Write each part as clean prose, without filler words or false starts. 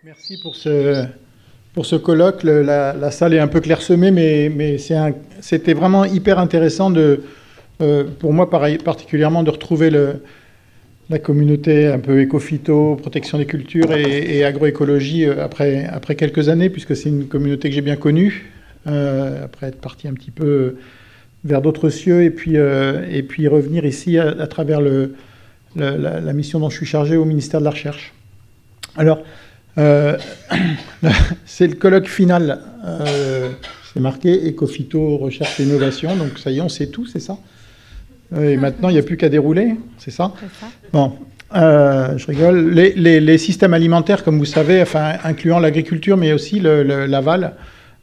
Merci pour ce colloque. La salle est un peu clairsemée, mais c'était vraiment hyper intéressant pour moi particulièrement de retrouver la communauté un peu éco-phyto, protection des cultures et agroécologie après quelques années, puisque c'est une communauté que j'ai bien connue, après être parti un petit peu vers d'autres cieux, et puis revenir ici à travers la mission dont je suis chargé au ministère de la Recherche. Alors, c'est le colloque final, c'est marqué éco-phyto, recherche et innovation, donc ça y est, on sait tout, c'est ça? Et maintenant, il n'y a plus qu'à dérouler, c'est ça? C'est ça. Bon, je rigole. Les systèmes alimentaires, comme vous savez, enfin, incluant l'agriculture, mais aussi l'aval,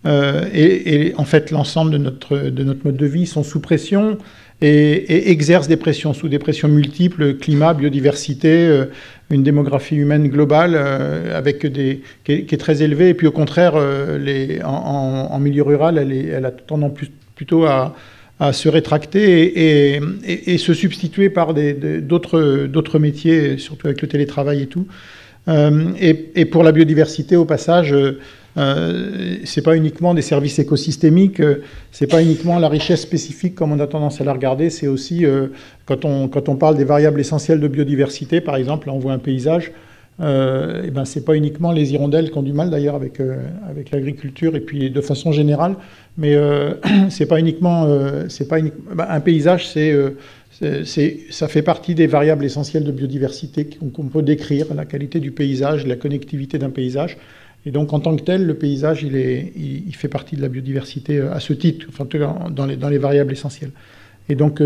et en fait l'ensemble de notre mode de vie sont sous pression et exercent des pressions, sous des pressions multiples, climat, biodiversité, une démographie humaine globale qui est très élevée, et puis au contraire, en milieu rural, elle a tendance plutôt à se rétracter et se substituer par d'autres métiers, surtout avec le télétravail et tout. Et pour la biodiversité, au passage, c'est pas uniquement des services écosystémiques, c'est pas uniquement la richesse spécifique comme on a tendance à la regarder, c'est aussi quand on parle des variables essentielles de biodiversité, par exemple, là on voit un paysage, et ben c'est pas uniquement les hirondelles qui ont du mal d'ailleurs avec l'agriculture et puis de façon générale, mais c'est pas uniquement un paysage, ça fait partie des variables essentielles de biodiversité qu'on peut décrire, la qualité du paysage, la connectivité d'un paysage. Et donc, en tant que tel, le paysage, il fait partie de la biodiversité à ce titre, enfin, dans les variables essentielles. Et donc,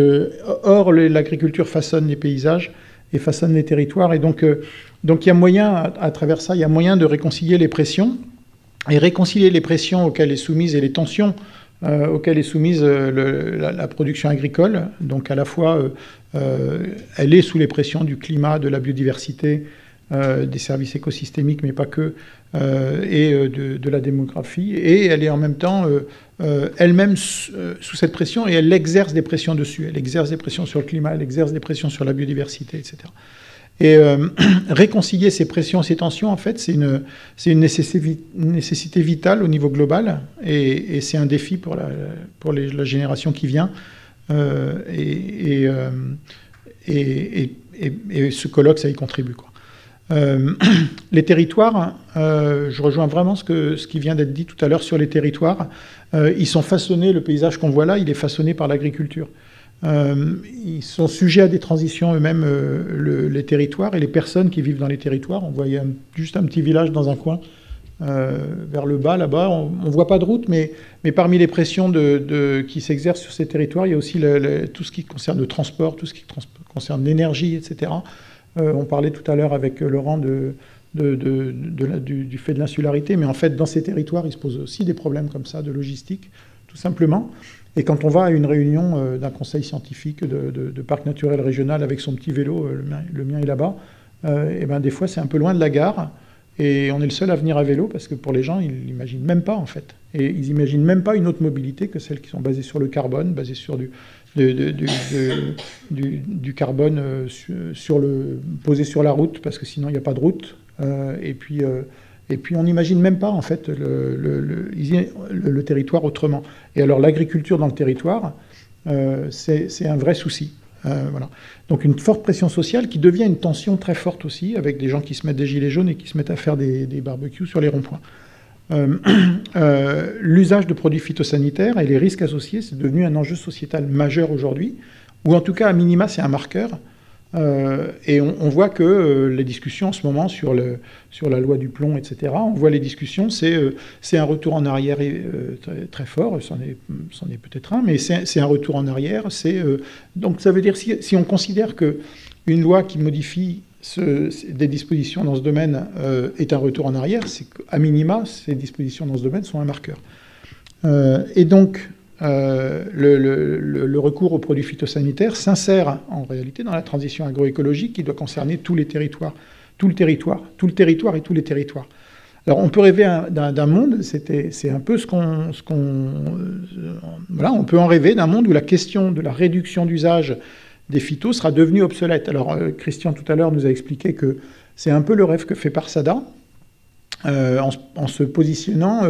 or, l'agriculture façonne les paysages et façonne les territoires. Et donc il y a moyen, à travers ça, il y a moyen de réconcilier les pressions, et réconcilier les pressions auxquelles est soumise et les tensions auxquelles est soumise la production agricole. Donc, à la fois, elle est sous les pressions du climat, de la biodiversité, des services écosystémiques, mais pas que, et de la démographie. Et elle est en même temps elle-même sous cette pression, et elle exerce des pressions dessus. Elle exerce des pressions sur le climat, elle exerce des pressions sur la biodiversité, etc. Et réconcilier ces pressions, ces tensions, en fait, c'est une nécessité vitale au niveau global, et c'est un défi pour la génération qui vient. Et ce colloque, ça y contribue, quoi. Les territoires, je rejoins vraiment ce qui vient d'être dit tout à l'heure sur les territoires. Ils sont façonnés, le paysage qu'on voit là, il est façonné par l'agriculture. Ils sont sujets à des transitions eux-mêmes, les territoires et les personnes qui vivent dans les territoires. On voit juste un petit village dans un coin, vers le bas, là-bas. On ne voit pas de route, mais parmi les pressions qui s'exercent sur ces territoires, il y a aussi tout ce qui concerne le transport, tout ce qui concerne l'énergie, etc. On parlait tout à l'heure avec Laurent du fait de l'insularité, mais en fait, dans ces territoires, il se pose aussi des problèmes comme ça, de logistique, tout simplement. Et quand on va à une réunion d'un conseil scientifique de parc naturel régional avec son petit vélo, le mien est là-bas, et ben des fois, c'est un peu loin de la gare, et on est le seul à venir à vélo, parce que pour les gens, ils n'imaginent même pas, en fait. Et ils n'imaginent même pas une autre mobilité que celles qui sont basées sur le carbone, basées sur du carbone posé sur la route, parce que sinon il n'y a pas de route. Et puis on n'imagine même pas, en fait, le territoire autrement. Et alors l'agriculture dans le territoire, c'est un vrai souci. Voilà. Donc une forte pression sociale qui devient une tension très forte aussi, avec des gens qui se mettent des gilets jaunes et qui se mettent à faire des barbecues sur les ronds-points. L'usage de produits phytosanitaires et les risques associés, c'est devenu un enjeu sociétal majeur aujourd'hui, ou en tout cas, à minima, c'est un marqueur. Et on voit que les discussions en ce moment sur la loi du plomb, etc., on voit les discussions, c'est un retour en arrière très, très fort, c'en est peut-être un, mais c'est un retour en arrière. Donc ça veut dire, si on considère qu'une loi qui modifie des dispositions dans ce domaine est un retour en arrière, c'est qu'à minima, ces dispositions dans ce domaine sont un marqueur. Et donc, le recours aux produits phytosanitaires s'insère en réalité dans la transition agroécologique qui doit concerner tous les territoires, tout le territoire et tous les territoires. Alors on peut rêver d'un monde, c'est un peu voilà, on peut en rêver d'un monde où la question de la réduction d'usage des phytos sera devenue obsolète. Alors Christian tout à l'heure nous a expliqué que c'est un peu le rêve que fait Parsada, en se positionnant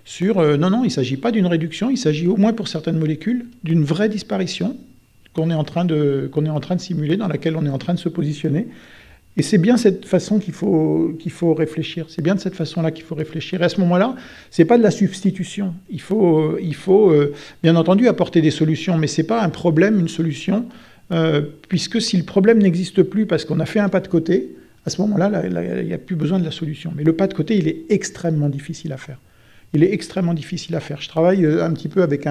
sur non, non, il ne s'agit pas d'une réduction, il s'agit au moins pour certaines molécules d'une vraie disparition qu'on est en train de simuler, dans laquelle on est en train de se positionner. Et c'est bien cette façon qu'il faut réfléchir. C'est bien de cette façon-là qu'il faut réfléchir. Et à ce moment-là, ce n'est pas de la substitution. Il faut bien entendu apporter des solutions, mais ce n'est pas un problème, une solution, puisque si le problème n'existe plus parce qu'on a fait un pas de côté, à ce moment-là, il n'y a plus besoin de la solution. Mais le pas de côté, il est extrêmement difficile à faire. Il est extrêmement difficile à faire. Je travaille un petit peu avec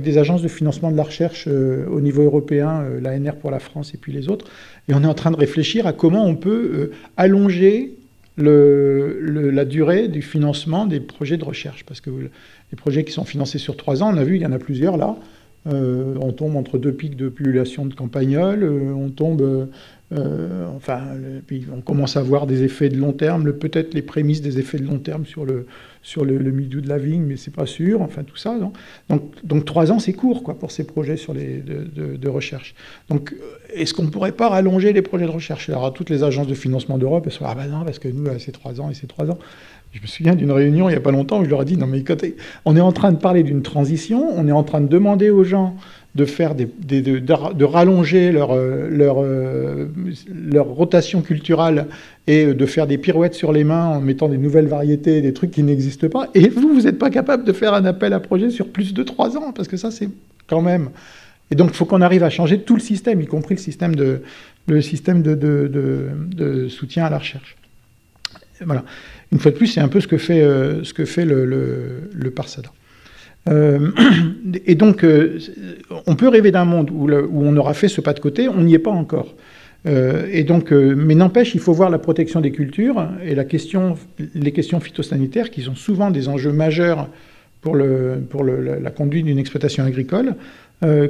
des agences de financement de la recherche au niveau européen, l'ANR pour la France et puis les autres, et on est en train de réfléchir à comment on peut allonger la durée du financement des projets de recherche. Parce que les projets qui sont financés sur 3 ans, on a vu, il y en a plusieurs là. On tombe entre 2 pics de population de campagnols, on tombe... puis on commence à voir des effets de long terme, peut-être les prémices des effets de long terme sur le milieu de la vigne, mais c'est pas sûr, enfin tout ça. Donc 3 ans, c'est court quoi, pour ces projets de recherche. Donc est-ce qu'on ne pourrait pas rallonger les projets de recherche? Alors toutes les agences de financement d'Europe, elles sont ah ben non, parce que nous, c'est 3 ans et c'est 3 ans. Je me souviens d'une réunion il n'y a pas longtemps où je leur ai dit, non mais écoutez, on est en train de parler d'une transition, on est en train de demander aux gens de faire de rallonger leur rotation culturelle et de faire des pirouettes sur les mains en mettant des nouvelles variétés, des trucs qui n'existent pas. Et vous n'êtes pas capable de faire un appel à projet sur plus de 3 ans, parce que ça, c'est quand même... Et donc, il faut qu'on arrive à changer tout le système, y compris le système de soutien à la recherche. Voilà. Une fois de plus, c'est un peu ce que fait le Parsada. Et donc, on peut rêver d'un monde où on aura fait ce pas de côté, on n'y est pas encore. Mais n'empêche, il faut voir la protection des cultures et les questions phytosanitaires, qui sont souvent des enjeux majeurs pour la conduite d'une exploitation agricole,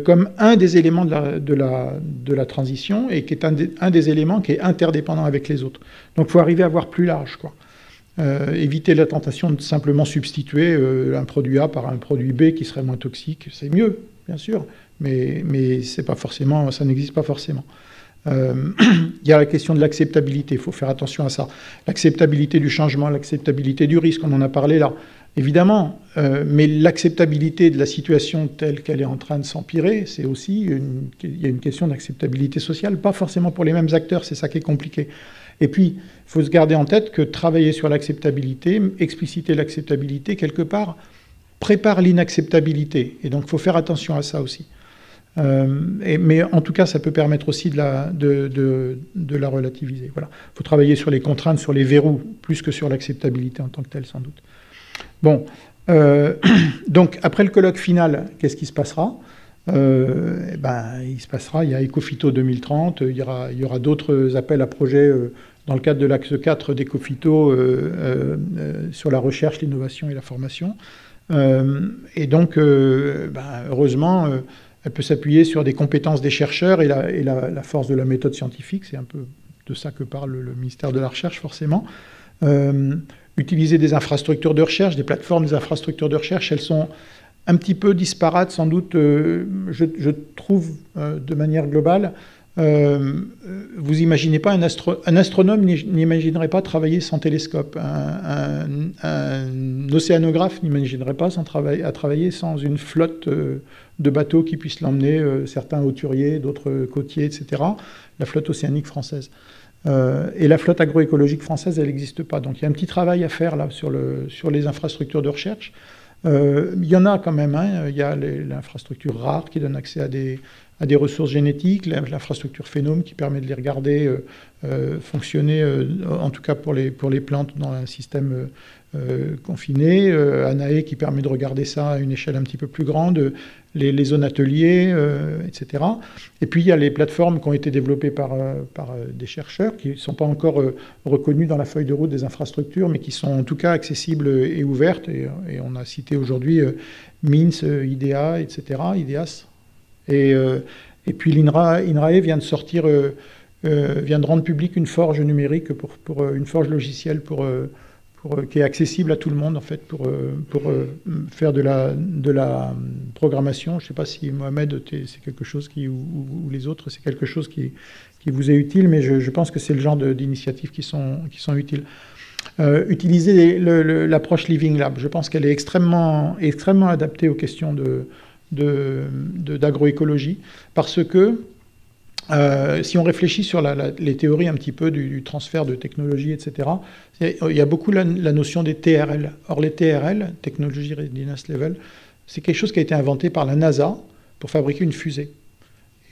comme un des éléments de la transition, et qui est un des éléments qui est interdépendant avec les autres. Donc il faut arriver à voir plus large, quoi. Éviter la tentation de simplement substituer un produit A par un produit B qui serait moins toxique, c'est mieux, bien sûr, mais c'est pas forcément, ça n'existe pas forcément. Il y a la question de l'acceptabilité, il faut faire attention à ça. L'acceptabilité du changement, l'acceptabilité du risque, on en a parlé là, évidemment, mais l'acceptabilité de la situation telle qu'elle est en train de s'empirer, c'est aussi, il y a une question d'acceptabilité sociale, pas forcément pour les mêmes acteurs, c'est ça qui est compliqué. Et puis, il faut se garder en tête que travailler sur l'acceptabilité, expliciter l'acceptabilité, quelque part, prépare l'inacceptabilité. Et donc, il faut faire attention à ça aussi. Mais en tout cas, ça peut permettre aussi de la relativiser. Voilà. Il faut travailler sur les contraintes, sur les verrous, plus que sur l'acceptabilité en tant que telle, sans doute. Bon. Donc, après le colloque final, qu'est-ce qui se passera ? Il y a Ecophyto 2030, il y aura d'autres appels à projets dans le cadre de l'axe 4 d'Ecophyto sur la recherche, l'innovation et la formation. Et donc, heureusement, elle peut s'appuyer sur des compétences des chercheurs et la force de la méthode scientifique. C'est un peu de ça que parle le ministère de la Recherche, forcément. Utiliser des infrastructures de recherche, des plateformes des infrastructures de recherche, elles sont un petit peu disparates, sans doute, je trouve, de manière globale. Vous imaginez pas, un astronome n'imaginerait pas travailler sans télescope. Un océanographe n'imaginerait pas travailler sans une flotte de bateaux qui puissent l'emmener, certains hauturiers, d'autres côtiers, etc. La flotte océanique française. Et la flotte agroécologique française, elle n'existe pas. Donc il y a un petit travail à faire là sur les infrastructures de recherche. Il y en a quand même, hein. Il y a l'infrastructure rare qui donne accès à des ressources génétiques, l'infrastructure Phénome qui permet de les regarder fonctionner, en tout cas pour les plantes dans un système confiné, Anae qui permet de regarder ça à une échelle un petit peu plus grande, les zones ateliers, etc. Et puis il y a les plateformes qui ont été développées par des chercheurs qui ne sont pas encore reconnus dans la feuille de route des infrastructures, mais qui sont en tout cas accessibles et ouvertes. Et on a cité aujourd'hui MINS, IDEA, etc., IDEAS. Et puis l'INRAE vient de sortir, vient de rendre public une forge numérique, une forge logicielle qui est accessible à tout le monde, en fait, pour faire de la programmation. Je ne sais pas si Mohamed, c'est quelque chose ou les autres, c'est quelque chose qui vous est utile, mais je pense que c'est le genre d'initiatives qui sont utiles. Utiliser l'approche Living Lab. Je pense qu'elle est extrêmement adaptée aux questions d'agroécologie, parce que si on réfléchit sur les théories un petit peu du transfert de technologie, etc., il y a beaucoup la notion des TRL. Or, les TRL, Technology Readiness Level, c'est quelque chose qui a été inventé par la NASA pour fabriquer une fusée.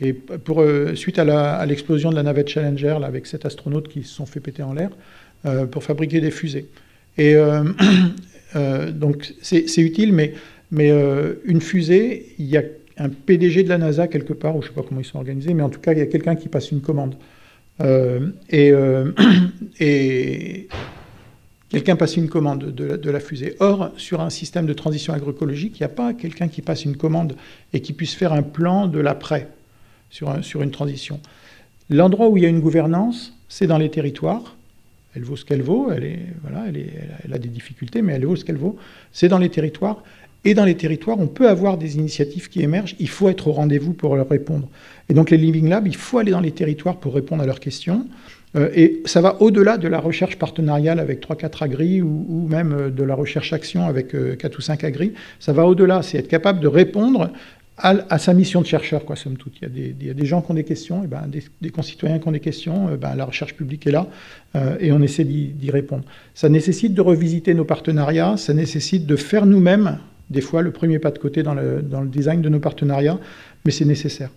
Et suite à l'explosion de la navette Challenger, là, avec 7 astronautes qui se sont fait péter en l'air, pour fabriquer des fusées. Et donc, c'est utile, mais une fusée, il y a un PDG de la NASA quelque part, ou je ne sais pas comment ils sont organisés, mais en tout cas, il y a quelqu'un qui passe une commande. Et quelqu'un passe une commande de la fusée. Or, sur un système de transition agroécologique, il n'y a pas quelqu'un qui passe une commande et qui puisse faire un plan de l'après sur une transition. L'endroit où il y a une gouvernance, c'est dans les territoires. Elle vaut ce qu'elle vaut, elle a des difficultés, mais elle vaut ce qu'elle vaut. C'est dans les territoires. Et dans les territoires, on peut avoir des initiatives qui émergent. Il faut être au rendez-vous pour leur répondre. Et donc les Living Labs, il faut aller dans les territoires pour répondre à leurs questions. Et ça va au-delà de la recherche partenariale avec 3-4 agris ou même de la recherche-action avec 4 ou 5 agris. Ça va au-delà, c'est être capable de répondre à sa mission de chercheur, quoi, somme toute. Il y a des gens qui ont des questions, et ben, des concitoyens qui ont des questions, la recherche publique est là, et on essaie d'y répondre. Ça nécessite de revisiter nos partenariats, ça nécessite de faire nous-mêmes, des fois, le premier pas de côté dans le design de nos partenariats, mais c'est nécessaire.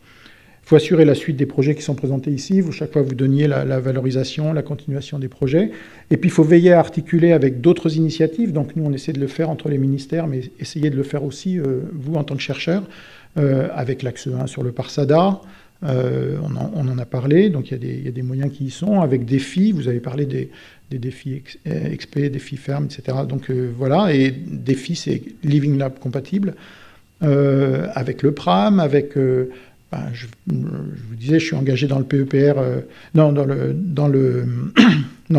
Il faut assurer la suite des projets qui sont présentés ici. Chaque fois, vous donniez la valorisation, la continuation des projets. Et puis, il faut veiller à articuler avec d'autres initiatives. Donc, nous, on essaie de le faire entre les ministères, mais essayez de le faire aussi, vous, en tant que chercheur, avec l'axe 1 sur le Parsada. On en a parlé, donc il y a des moyens qui y sont. Avec défis, vous avez parlé des défis XP, défis fermes, etc. Donc, voilà. Et défis, c'est Living Lab compatible. Avec le PRAM, avec... je vous disais, je suis engagé dans le PEPR, non,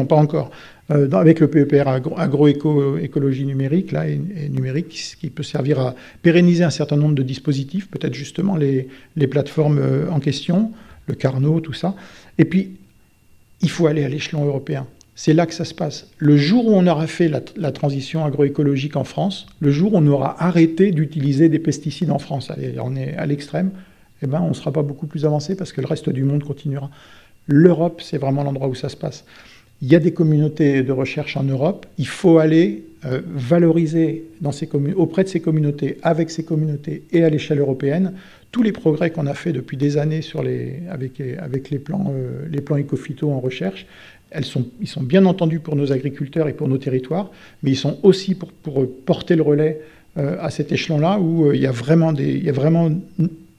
pas encore, avec le PEPR agroécologie numérique, là, et numérique, qui peut servir à pérenniser un certain nombre de dispositifs, peut-être justement les plateformes en question, le Carnot, tout ça. Et puis, il faut aller à l'échelon européen. C'est là que ça se passe. Le jour où on aura fait la transition agroécologique en France, le jour où on aura arrêté d'utiliser des pesticides en France, allez, on est à l'extrême, eh ben, on ne sera pas beaucoup plus avancé parce que le reste du monde continuera. L'Europe, c'est vraiment l'endroit où ça se passe. Il y a des communautés de recherche en Europe. Il faut aller valoriser auprès de ces communautés, avec ces communautés et à l'échelle européenne, tous les progrès qu'on a fait depuis des années avec les plans éco-phyto en recherche. Ils sont bien entendus pour nos agriculteurs et pour nos territoires, mais ils sont aussi pour porter le relais à cet échelon-là où il y a vraiment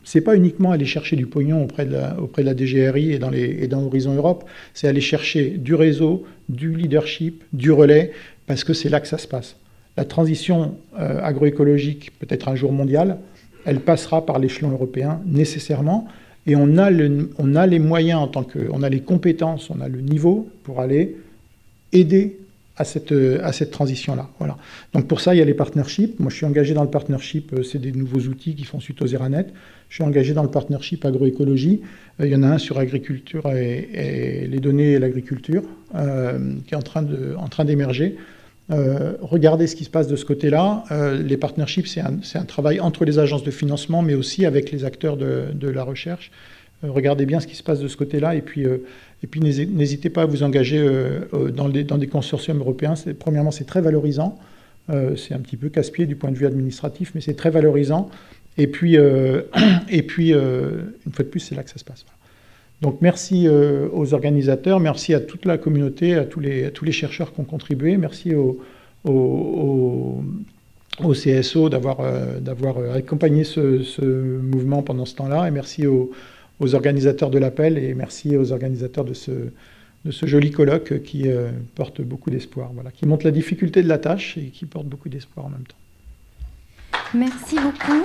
c'est pas uniquement aller chercher du pognon auprès de la DGRI et dans Horizon Europe, c'est aller chercher du réseau, du leadership, du relais, parce que c'est là que ça se passe. La transition agroécologique, peut-être un jour mondiale, elle passera par l'échelon européen nécessairement, et on a les moyens on a les compétences, on a le niveau pour aller aider à cette transition-là. Voilà. Donc pour ça, il y a les partnerships. Moi, je suis engagé dans le partnership, c'est des nouveaux outils qui font suite aux Eranet. Je suis engagé dans le partnership agroécologie. Il y en a un sur agriculture et les données et l'agriculture qui est en train d'émerger. Regardez ce qui se passe de ce côté-là. Les partnerships, c'est un travail entre les agences de financement, mais aussi avec les acteurs de la recherche. Regardez bien ce qui se passe de ce côté-là et puis n'hésitez pas à vous engager dans des consortiums européens. Premièrement, c'est très valorisant. C'est un petit peu casse-pied du point de vue administratif, mais c'est très valorisant. Et puis, une fois de plus, c'est là que ça se passe. Voilà. Donc, merci aux organisateurs, merci à toute la communauté, à tous les chercheurs qui ont contribué. Merci au CSO d'avoir accompagné ce mouvement pendant ce temps-là. Et merci aux organisateurs de l'appel et merci aux organisateurs de ce joli colloque qui porte beaucoup d'espoir, voilà, qui montre la difficulté de la tâche et qui porte beaucoup d'espoir en même temps. Merci beaucoup.